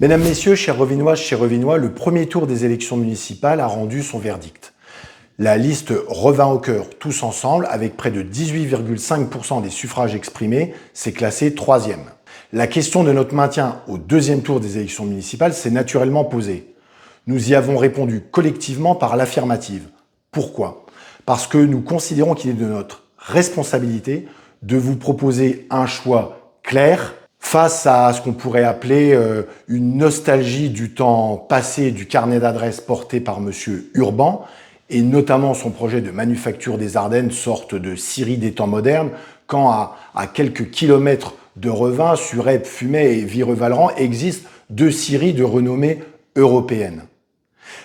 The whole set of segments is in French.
Mesdames, Messieurs, chers Revinoises, chers Revinois, le premier tour des élections municipales a rendu son verdict. La liste Revin au cœur, tous ensemble, avec près de 18,5% des suffrages exprimés, s'est classée troisième. La question de notre maintien au deuxième tour des élections municipales s'est naturellement posée. Nous y avons répondu collectivement par l'affirmative. Pourquoi ? Parce que nous considérons qu'il est de notre responsabilité de vous proposer un choix clair, face à ce qu'on pourrait appeler une nostalgie du temps passé du carnet d'adresses porté par M. Urban, et notamment son projet de manufacture des Ardennes, sorte de Syrie des temps modernes, quand à quelques kilomètres de Revin, Sureppe, Fumay et Virevalran existent deux scieries de renommée européenne.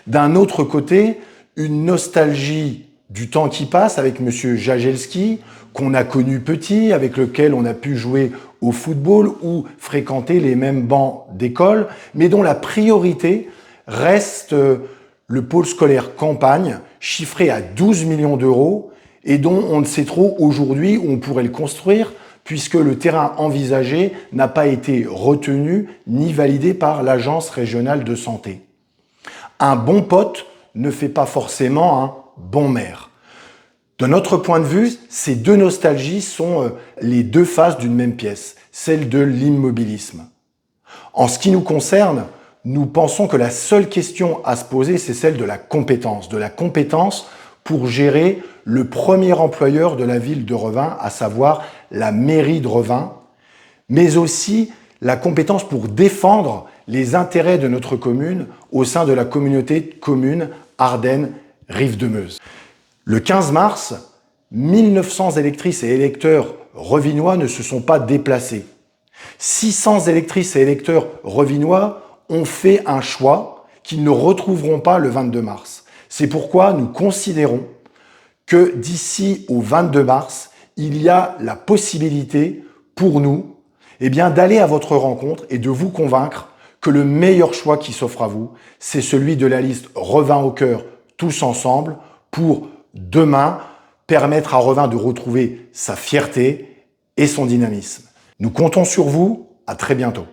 D'un autre côté, une nostalgie du temps qui passe avec M. Jagelski, qu'on a connu petit, avec lequel on a pu jouer au football ou fréquenter les mêmes bancs d'école, mais dont la priorité reste le pôle scolaire campagne, chiffré à 12 millions d'euros, et dont on ne sait trop aujourd'hui où on pourrait le construire, puisque le terrain envisagé n'a pas été retenu ni validé par l'Agence régionale de santé. Un bon pote ne fait pas forcément un bon maire. De notre point de vue, ces deux nostalgies sont les deux faces d'une même pièce, celle de l'immobilisme. En ce qui nous concerne, nous pensons que la seule question à se poser, c'est celle de la compétence pour gérer le premier employeur de la ville de Revin, à savoir la mairie de Revin, mais aussi la compétence pour défendre les intérêts de notre commune au sein de la communauté de communes Ardennes-Rive-de-Meuse. Le 15 mars, 1900 électrices et électeurs revinois ne se sont pas déplacés. 600 électrices et électeurs revinois ont fait un choix qu'ils ne retrouveront pas le 22 mars. C'est pourquoi nous considérons que d'ici au 22 mars, il y a la possibilité pour nous d'aller à votre rencontre et de vous convaincre que le meilleur choix qui s'offre à vous, c'est celui de la liste Revin au cœur, tous ensemble, pour demain permettre à Revin de retrouver sa fierté et son dynamisme. Nous comptons sur vous, à très bientôt.